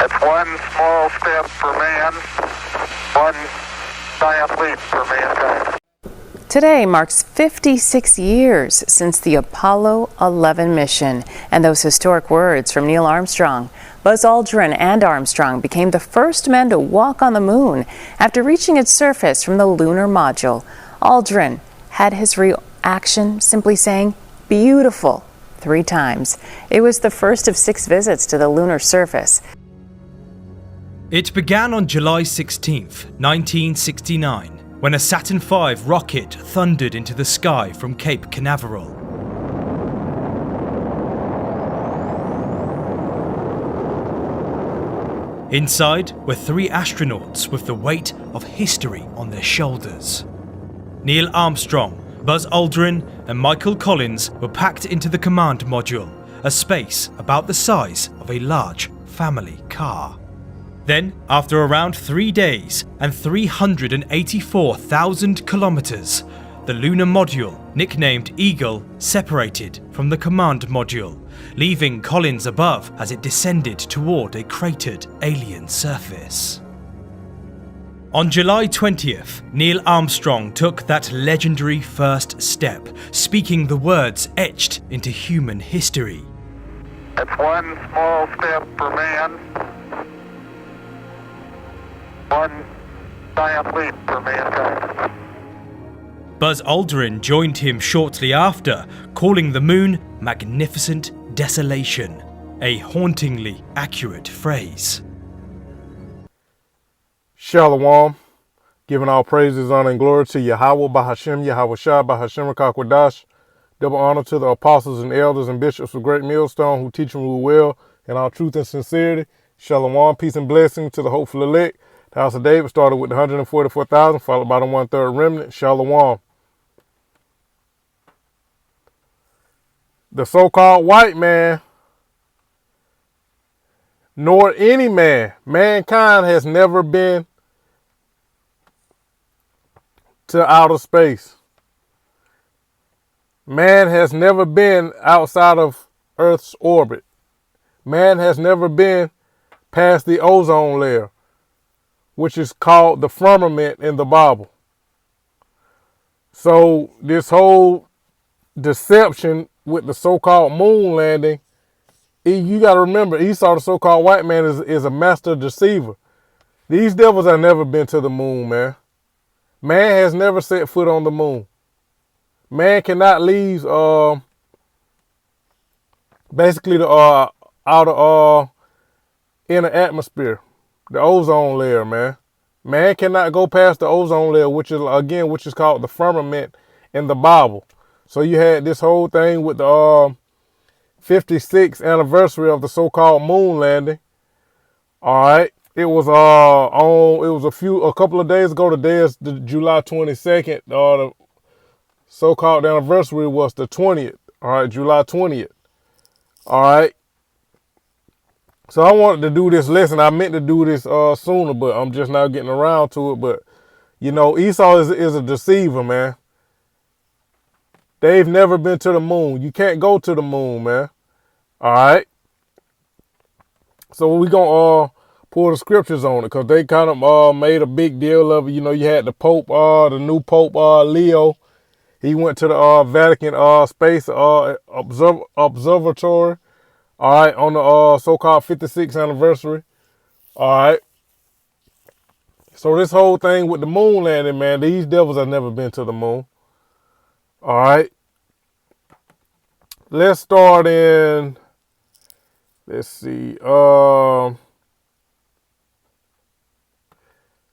It's one small step for man, one giant leap for mankind. Today marks 56 years since the Apollo 11 mission and those historic words from Neil Armstrong. Buzz Aldrin and Armstrong became the first men to walk on the moon after reaching its surface from the lunar module. Aldrin had his reaction simply saying, "Beautiful," 3 times. It was the first of 6 visits to the lunar surface. It began on July 16th, 1969. When a Saturn V rocket thundered into the sky from Cape Canaveral. Inside were 3 astronauts with the weight of history on their shoulders. Neil Armstrong, Buzz Aldrin and Michael Collins were packed into the command module, a space about the size of a large family car. Then, after around 3 days and 384,000 kilometers, the lunar module, nicknamed Eagle, separated from the command module, leaving Collins above as it descended toward a cratered alien surface. On July 20th, Neil Armstrong took that legendary first step, speaking the words etched into human history. It's one small step for man, one giant leap for mankind. Buzz Aldrin joined him shortly after, calling the moon magnificent desolation, a hauntingly accurate phrase. Shalom, giving all praises, honor, and glory to Yahweh, Bahashem, Yahweh Shah, Bahashem, Rakakwadash. Double honor to the apostles and elders and bishops of Great Millstone who teach and rule well in all truth and sincerity. Shalom, peace and blessing to the hopeful elect. The house of David started with 144,000, followed by the 1/3 remnant. Shalom. The so-called white man, nor any man, mankind has never been to outer space. Man has never been outside of Earth's orbit. Man has never been past the ozone layer, which is called the firmament in the Bible. So this whole deception with the so-called moon landing, you got to remember, Esau, the so-called white man, is a master deceiver. These devils have never been to the moon, man. Man has never set foot on the moon. Man cannot leave basically the outer inner atmosphere, the ozone layer, man. Man cannot go past the ozone layer, which is called the firmament in the Bible. So you had this whole thing with the 56th anniversary of the so-called moon landing. All right, it was a couple of days ago. Today is the July 22nd. The so-called anniversary was the 20th. All right, July 20th. All right. So I wanted to do this lesson. I meant to do this sooner, but I'm just now getting around to it. But, you know, Esau is a deceiver, man. They've never been to the moon. You can't go to the moon, man. All right. So we're going to pull the scriptures on it because they kind of made a big deal of it. You know, you had the Pope, the new Pope, Leo. He went to the Vatican Space Observatory. All right, on the so-called 56th anniversary. All right. So this whole thing with the moon landing, man, these devils have never been to the moon. All right. Let's start in, let's see.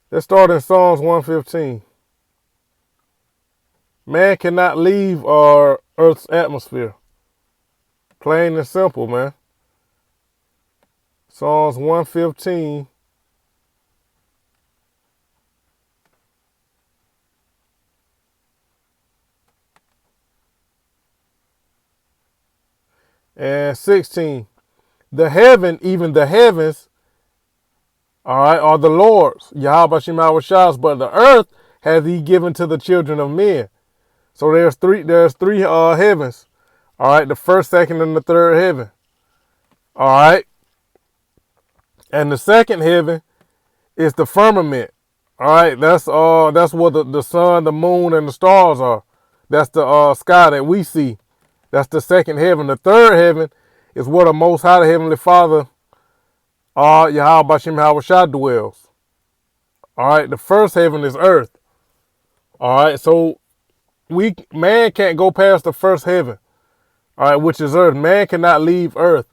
Let's start in Psalms 115. Man cannot leave our Earth's atmosphere. Plain and simple, man. Psalms 115. And 16. The heaven, even the heavens, all right, are the Lord's, Yahweh Shema Shah's, but the earth hath he given to the children of men. So there's three heavens. All right, the first, second, and the third heaven. All right. And the second heaven is the firmament. All right, that's where the sun, the moon, and the stars are. That's the sky that we see. That's the second heaven. The third heaven is where the Most High, the Heavenly Father, Yahweh Bashem Hawashah dwells. All right, the first heaven is earth. All right, so man can't go past the first heaven. All right, which is earth. Man cannot leave earth.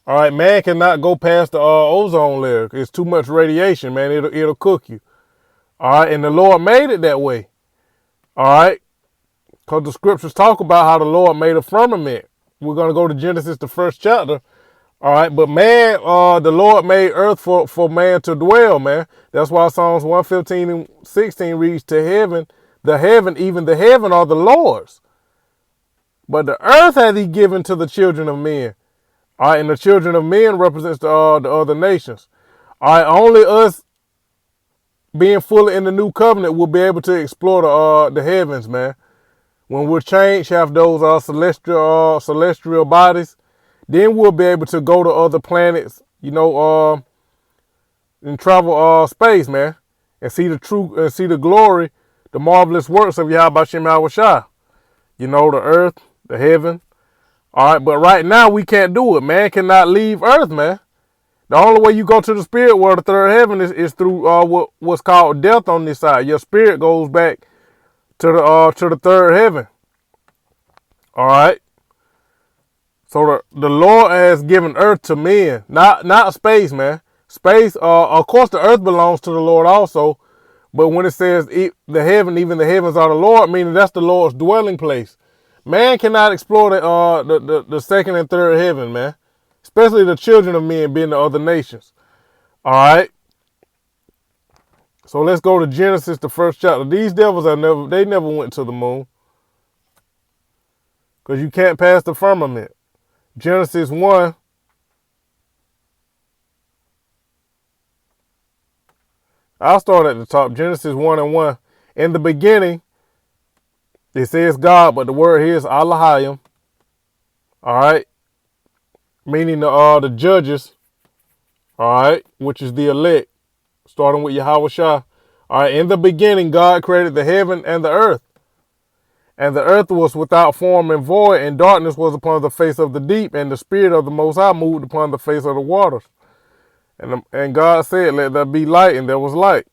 All right, man cannot go past the ozone layer. It's too much radiation, man. It'll cook you. All right, and the Lord made it that way. All right, because the scriptures talk about how the Lord made a firmament. We're going to go to Genesis, the first chapter. All right, but man, the Lord made earth for man to dwell, man. That's why Psalms 115 and 16 reads, to heaven, even the heaven are the Lord's. But the earth hath he given to the children of men. All right, and the children of men represents the other nations. All right, only us being fully in the new covenant will be able to explore the heavens, man. When we're changed, have those celestial bodies, then we'll be able to go to other planets, and travel space, man, and see the glory, the marvelous works of Yahweh Bashem Hawashah. The earth, the heaven. All right, but right now we can't do it. Man cannot leave earth, man. The only way you go to the spirit world, the third heaven, is through what's called death on this side. Your spirit goes back to the third heaven. All right. So the Lord has given earth to men, not space, man. Space, of course, the earth belongs to the Lord also. But when it says the heaven, even the heavens are the Lord, meaning that's the Lord's dwelling place. Man cannot explore the second and third heaven, man. Especially the children of men being the other nations. All right. So let's go to Genesis, the first chapter. These devils they never went to the moon. Because you can't pass the firmament. Genesis 1. I'll start at the top. Genesis 1 and 1. In the beginning, it says God, but the word here is Elohim. All right. Meaning the judges. All right. Which is the elect. Starting with Yahweh Shah. All right. In the beginning, God created the heaven and the earth. And the earth was without form and void, and darkness was upon the face of the deep, and the Spirit of the Most High moved upon the face of the waters. And God said, let there be light, and there was light.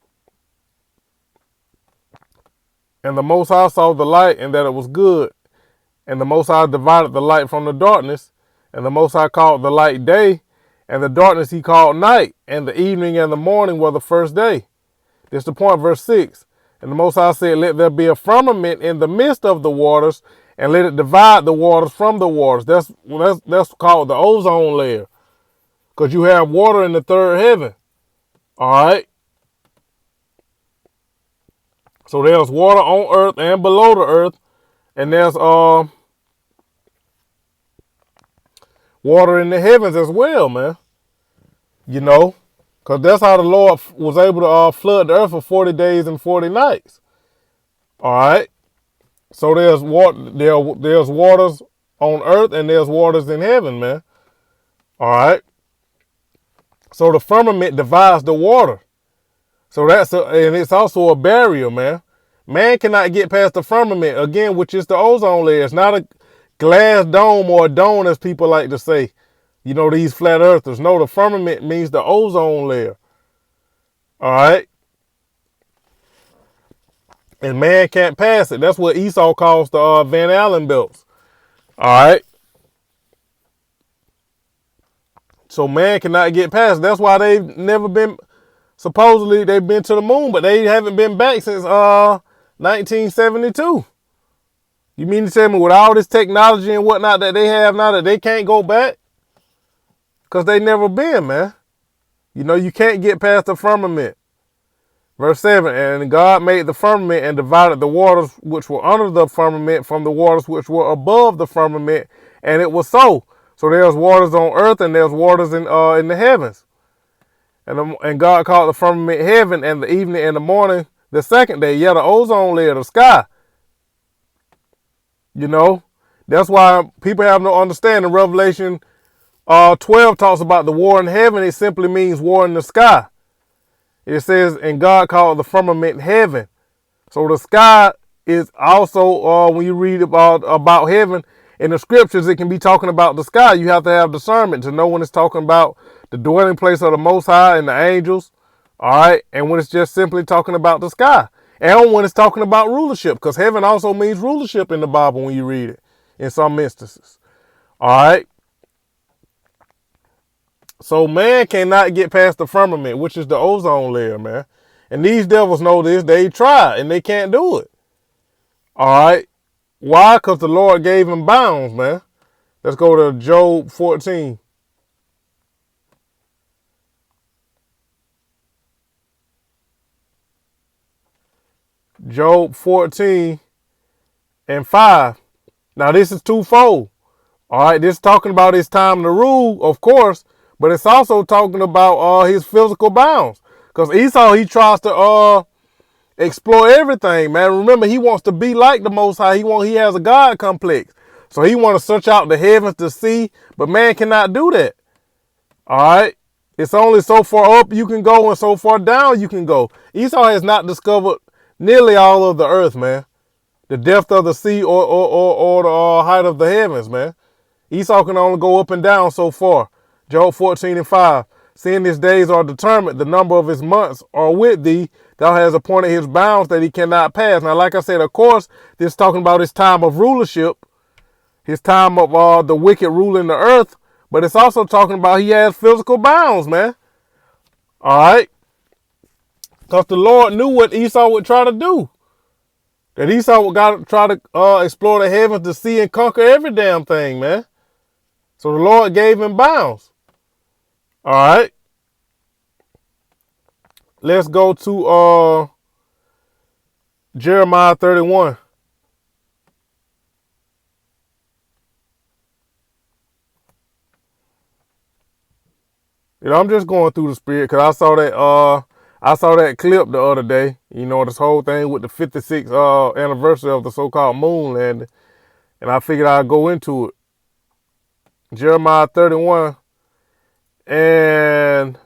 And the Most High saw the light, and that it was good. And the Most High divided the light from the darkness. And the Most High called the light day, and the darkness he called night. And the evening and the morning were the first day. This is the point, verse 6. And the Most High said, let there be a firmament in the midst of the waters, and let it divide the waters from the waters. That's called the ozone layer. Because you have water in the third heaven. All right. So there's water on earth and below the earth. And there's water in the heavens as well, man. Because that's how the Lord was able to flood the earth for 40 days and 40 nights. All right. So there's waters on earth and there's waters in heaven, man. All right. So the firmament divides the water. So and it's also a barrier, man. Man cannot get past the firmament, again, which is the ozone layer. It's not a glass dome or a dome, as people like to say. These flat earthers. No, the firmament means the ozone layer. All right. And man can't pass it. That's what Esau calls the Van Allen belts. All right. So man cannot get past it. That's why they've never been, supposedly they've been to the moon, but they haven't been back since 1972. You mean to tell me with all this technology and whatnot that they have now that they can't go back? Because they never been, man. You can't get past the firmament. Verse 7, and God made the firmament and divided the waters which were under the firmament from the waters which were above the firmament. And it was so. So there's waters on earth and there's waters in the heavens. And God called the firmament heaven, and the evening and the morning the second day. Yeah, the ozone layer, the sky. That's why people have no understanding. Revelation 12 talks about the war in heaven. It simply means war in the sky. It says, and God called the firmament heaven. So the sky is also, when you read about heaven in the scriptures, it can be talking about the sky. You have to have discernment to know when it's talking about the dwelling place of the Most High and the angels. All right. And when it's just simply talking about the sky. And when it's talking about rulership, because heaven also means rulership in the Bible when you read it in some instances. All right. So man cannot get past the firmament, which is the ozone layer, man. And these devils know this. They try and they can't do it. All right. Why? Because the Lord gave him bounds, man. Let's go to Job 14. Job 14 and 5. Now this is twofold. All right. This is talking about his time to rule, of course. But it's also talking about his physical bounds. Because Esau, he tries to explore everything, man. Remember, he wants to be like the Most High. He has a God complex. So he wants to search out the heavens to see. But man cannot do that. All right. It's only so far up you can go and so far down you can go. Esau has not discovered nearly all of the earth, man. The depth of the sea or the height of the heavens, man. Esau can only go up and down so far. Job 14 and 5. Seeing his days are determined, the number of his months are with thee. Thou hast appointed his bounds that he cannot pass. Now, like I said, of course, this is talking about his time of rulership, his time of the wicked ruling the earth. But it's also talking about he has physical bounds, man. All right. Because the Lord knew what Esau would try to do. That Esau would try to explore the heavens to see and conquer every damn thing, man. So the Lord gave him bounds. All right. Let's go to Jeremiah 31. I'm just going through the spirit because I saw that clip the other day. This whole thing with the 56th anniversary of the so-called moon landing, and I figured I'd go into it. Jeremiah 31. And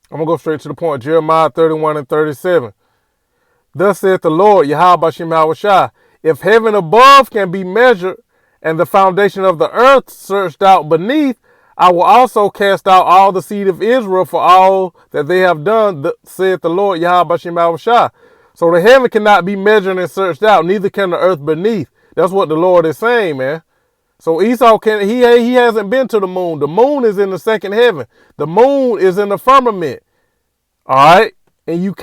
I'm going to go straight to the point. Jeremiah 31 and 37. Thus saith the Lord, Yahweh Bashim Yahushua, if heaven above can be measured and the foundation of the earth searched out beneath, I will also cast out all the seed of Israel for all that they have done, saith the Lord, Yahweh Bashim Yahushua. So the heaven cannot be measured and searched out, neither can the earth beneath. That's what the Lord is saying, man. So Esau he hasn't been to the moon. The moon is in the second heaven. The moon is in the firmament. All right. And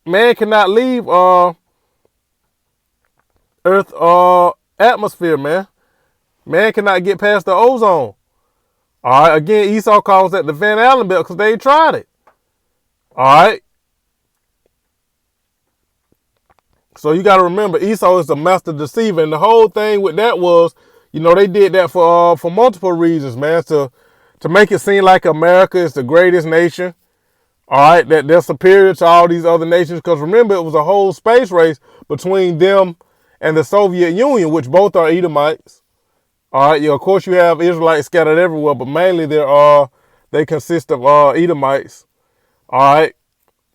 man cannot leave earth atmosphere, man. Man cannot get past the ozone. All right. Again, Esau calls that the Van Allen belt because they tried it. All right. So you got to remember, Esau is the master deceiver. And the whole thing with that was, they did that for multiple reasons, man. To make it seem like America is the greatest nation. All right. That they're superior to all these other nations. Because remember, it was a whole space race between them and the Soviet Union, which both are Edomites. All right. Of course, you have Israelites scattered everywhere, but mainly they consist of Edomites. All right.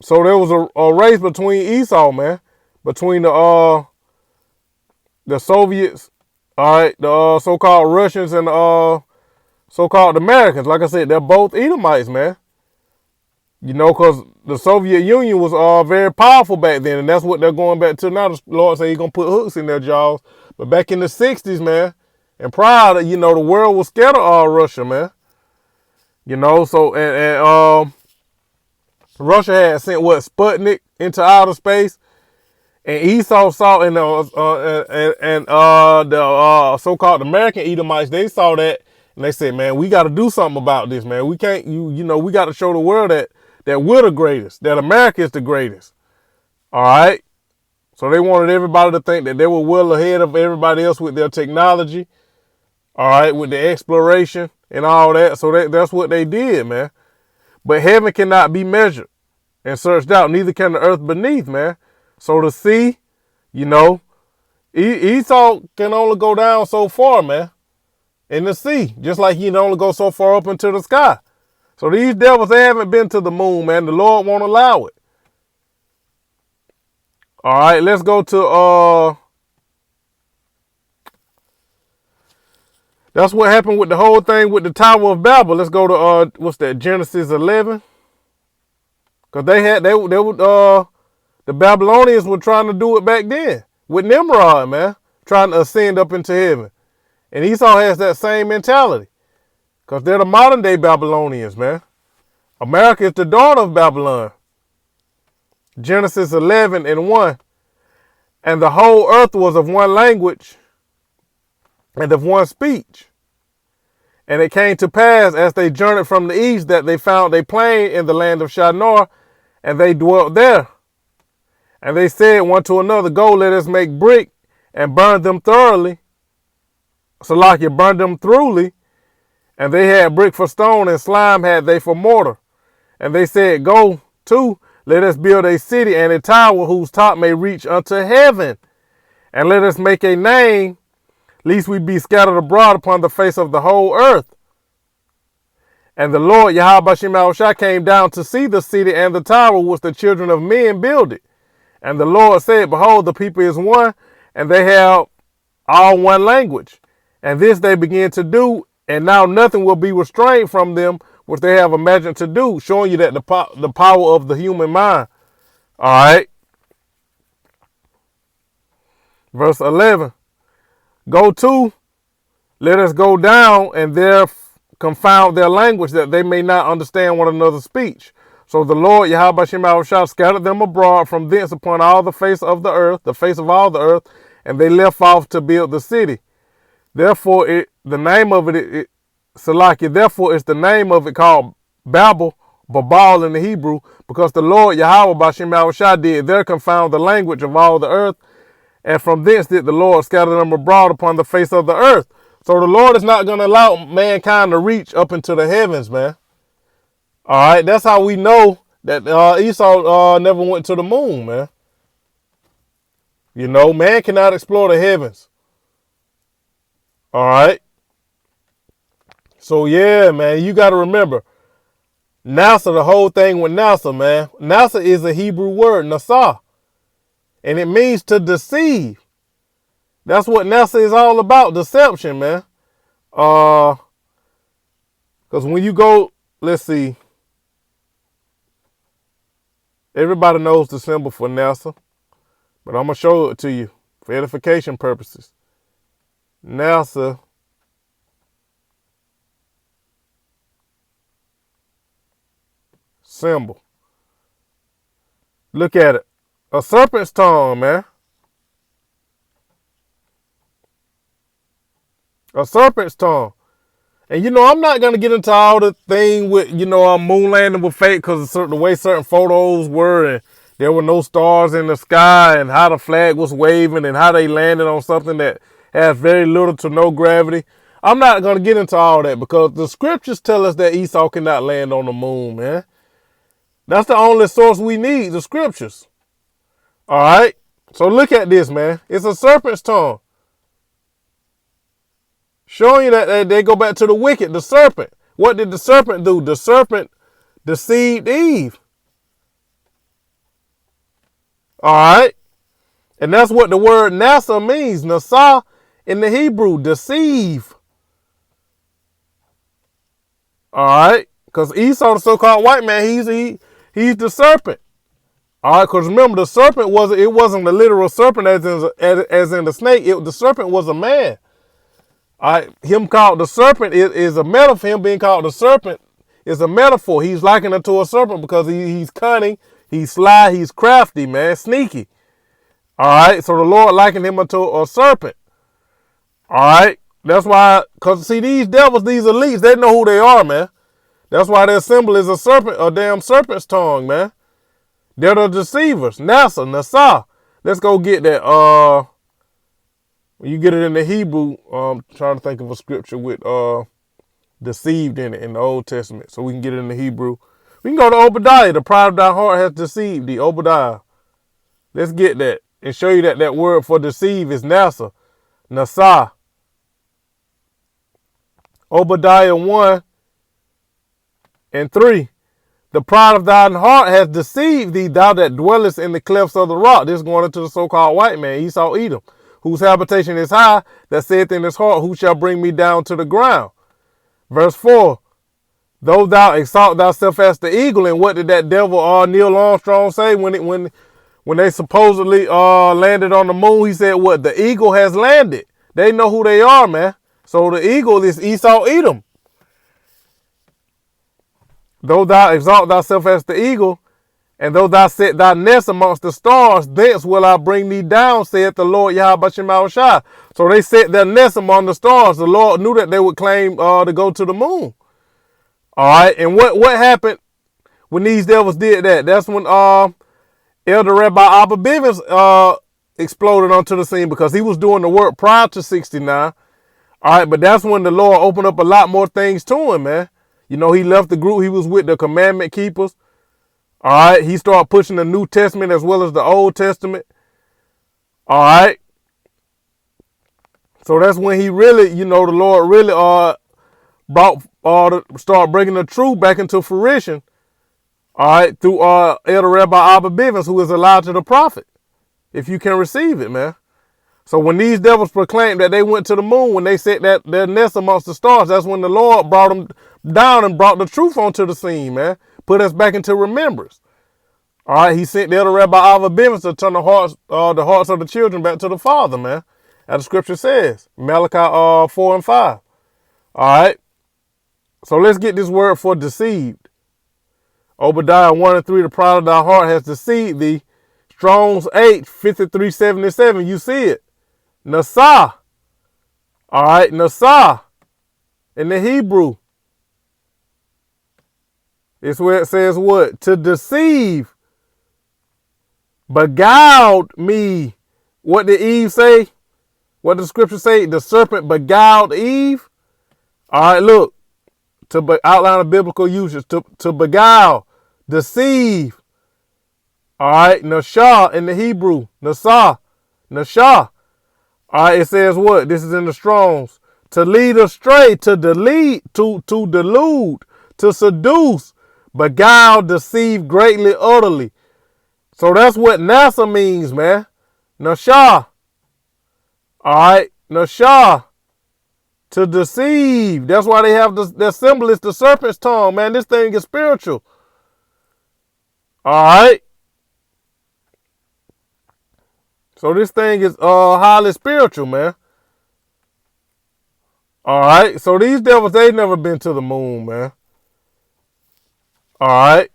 So there was a race between Esau, man, between the Soviets, all right, the so-called Russians and the so-called Americans. Like I said, they're both Edomites, man. Because the Soviet Union was very powerful back then, and that's what they're going back to now. The Lord said he's going to put hooks in their jaws. But back in the 60s, man, and prior to, the world was scared of Russia, man. So, and Russia had sent, Sputnik into outer space. And Esau saw, and the so-called American Edomites, they saw that, and they said, man, we got to do something about this, man. We can't, we got to show the world that we're the greatest, that America is the greatest. All right. So they wanted everybody to think that they were well ahead of everybody else with their technology. All right. With the exploration and all that. So that's what they did, man. But heaven cannot be measured and searched out, neither can the earth beneath, man. So the sea, you know, Esau can only go down so far, man, in the sea, just like he can only go so far up into the sky. So these devils, they haven't been to the moon, man. The Lord won't allow it. All right, let's go to, that's what happened with the whole thing with the Tower of Babel. Let's go to, what's that, Genesis 11? Because the Babylonians were trying to do it back then with Nimrod, man, trying to ascend up into heaven. And Esau has that same mentality because they're the modern day Babylonians, man. America is the daughter of Babylon. Genesis 11:1. And the whole earth was of one language and of one speech. And it came to pass as they journeyed from the east that they found a plain in the land of Shinar, and they dwelt there. And they said one to another, go, let us make brick and burn them thoroughly. Salakia, burn them thoroughly. And they had brick for stone, and slime had they for mortar. And they said, go to, let us build a city and a tower whose top may reach unto heaven. And let us make a name, lest we be scattered abroad upon the face of the whole earth. And the Lord Yahweh Shem Yahushua came down to see the city and the tower which the children of men builded. And the Lord said, behold, the people is one, and they have all one language. And this they begin to do, and now nothing will be restrained from them which they have imagined to do, showing you that the power of the human mind. All right. Verse 11. Go to, let us go down, and there confound their language, that they may not understand one another's speech. So the Lord Yahweh Shem Yahushua scattered them abroad from thence upon all the face of the earth, the face of all the earth, and they left off to build the city. Therefore, the name of it Salakia, therefore is the name of it called Babel in the Hebrew, because the Lord Yahweh Bashem Yahushua did there confound the language of all the earth, and from thence did the Lord scatter them abroad upon the face of the earth. So the Lord is not going to allow mankind to reach up into the heavens, man. All right, that's how we know that Esau never went to the moon, man. You know, man cannot explore the heavens. All right. So, yeah, man, you got to remember, NASA, the whole thing with NASA, man. NASA is a Hebrew word, Nasa, and it means to deceive. That's what NASA is all about, deception, man. Because when you go, let's see, everybody knows the symbol for NASA, but I'm going to show it to you for edification purposes. NASA symbol. Look at it. A serpent's tongue, man. A serpent's tongue. And, you know, I'm not going to get into all the thing with, you know, moon landing was fake because of the way certain photos were, and there were no stars in the sky, and how the flag was waving, and how they landed on something that has very little to no gravity. I'm not going to get into all that because the scriptures tell us that Esau cannot land on the moon, man. That's the only source we need, the scriptures. All right? So look at this, man. It's a serpent's tongue. Showing you that they go back to the wicked, the serpent. What did the serpent do? The serpent deceived Eve. All right? And that's what the word Nasa means. Nasa in the Hebrew, deceive. All right? Because Esau, the so-called white man, he's the serpent. All right? Because remember, the serpent wasn't the literal serpent as in the snake. The serpent was a man. All right? Him called the serpent is a metaphor. Him being called the serpent is a metaphor. He's likened it to a serpent because he's cunning, he's sly, he's crafty, man, sneaky. All right? So the Lord likened him unto a serpent. All right? That's why, because see, these devils, these elites, they know who they are, man. That's why their symbol is a serpent, a damn serpent's tongue, man. They're the deceivers. Nasa. Let's go get that. When you get it in the Hebrew, I'm trying to think of a scripture with deceived in it in the Old Testament. So we can get it in the Hebrew. We can go to Obadiah. The pride of thy heart has deceived thee. Obadiah. Let's get that and show you that that word for deceive is nasa, nasa. Obadiah 1 and 3. The pride of thine heart has deceived thee, thou that dwellest in the clefts of the rock. This is going into the so-called white man, Esau, Edom, whose habitation is high, that saith in his heart, who shall bring me down to the ground? Verse 4. Though thou exalt thyself as the eagle, and what did that devil Neil Armstrong say when they supposedly landed on the moon? He said, what? The eagle has landed. They know who they are, man. So the eagle is Esau, Edom. Though thou exalt thyself as the eagle, and though thou set thy nest amongst the stars, thence will I bring thee down, saith the Lord Yahweh Shemawashai. So they set their nest among the stars. The Lord knew that they would claim to go to the moon. All right, and what happened when these devils did that? That's when Elder Rabbi Abba Bivens exploded onto the scene, because he was doing the work prior to 69. All right, but that's when the Lord opened up a lot more things to him, man. You know, he left the group. He was with the commandment keepers. All right. He started pushing the New Testament as well as the Old Testament. All right. So that's when he really, you know, the Lord really started bringing the truth back into fruition. All right. Through Elder Rabbi Abba Bivens, who is Elijah the prophet. If you can receive it, man. So when these devils proclaimed that they went to the moon, when they set that their nest amongst the stars, that's when the Lord brought them down and brought the truth onto the scene, man. Put us back into remembrance. All right, he sent the elder Rabbi Abba Bivens to turn the hearts of the children back to the Father, man. As the scripture says, Malachi 4 and 5. All right. So let's get this word for deceived. Obadiah 1 and 3, the pride of thy heart has deceived thee. Strong's 8, 5377, you see it. Nasa. All right, Nasa. In the Hebrew. It's where it says what? To deceive. Beguiled me. What did Eve say? What did the scripture say? The serpent beguiled Eve. All right, look. To outline of biblical usage. To beguile. Deceive. All right, Nashah in the Hebrew. Nasa. Nashah. All right, it says what? This is in the Strongs. To lead astray, to delude, to seduce, beguile, deceive greatly, utterly. So that's what NASA means, man. Nashah. All right, Nashah. To deceive. That's why they have their symbol is the serpent's tongue, man. This thing is spiritual. All right. So this thing is highly spiritual, man. All right. So these devils, they've never been to the moon, man. All right.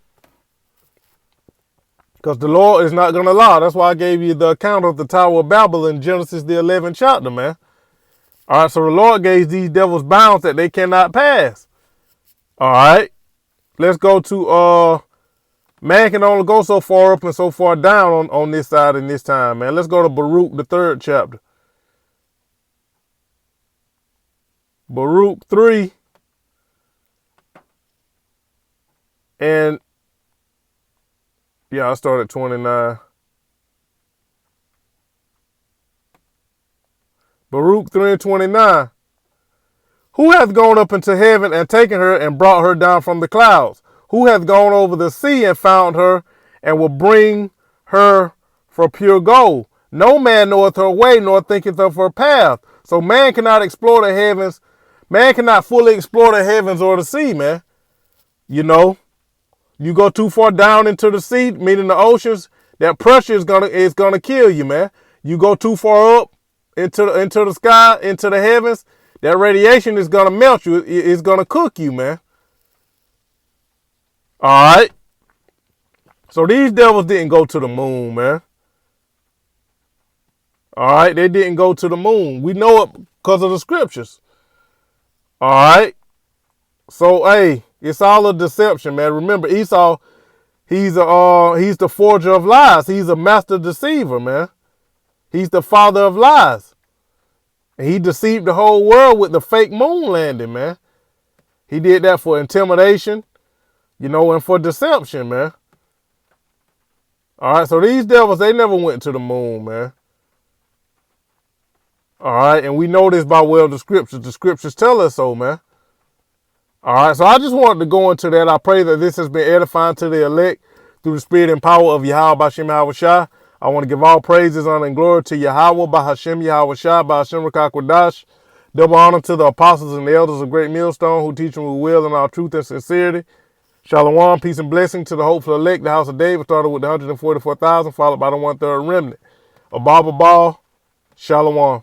Because the Lord is not going to lie. That's why I gave you the account of the Tower of Babel in Genesis, the 11th chapter, man. All right. So the Lord gave these devils bounds that they cannot pass. All right. Let's go to man can only go so far up and so far down on this side in this time, man. Let's go to Baruch, the 3rd chapter. Baruch 3. And, yeah, I started at 29. Baruch 3 and 29. Who hath gone up into heaven and taken her and brought her down from the clouds? Who hath gone over the sea and found her, and will bring her for pure gold? No man knoweth her way, nor thinketh of her path. So man cannot explore the heavens. Man cannot fully explore the heavens or the sea, man. You know, you go too far down into the sea, meaning the oceans, that pressure is gonna kill you, man. You go too far up into the sky, into the heavens, that radiation is gonna melt you. It's gonna cook you, man. All right. So these devils didn't go to the moon, man. All right. They didn't go to the moon. We know it because of the scriptures. All right. So, hey, it's all a deception, man. Remember, Esau, he's the forger of lies. He's a master deceiver, man. He's the father of lies. And he deceived the whole world with the fake moon landing, man. He did that for intimidation. You know, and for deception, man. All right, so these devils, they never went to the moon, man. All right, and we know this by way of the scriptures. The scriptures tell us so, man. All right, so I just wanted to go into that. I pray that this has been edifying to the elect through the spirit and power of Yahweh B'Hashem Yahweh Shai. I want to give all praises, honor, and glory to Yahweh B'Hashem Yahweh Shai, B'Hashem Rakakwadash. Double honor to the apostles and the elders of Great Millstone who teach them with will and all truth and sincerity. Shalom, peace and blessing to the hopeful elect, the house of David, started with the 144,000, followed by the 1/3 remnant. A Baba Ball, Shalom.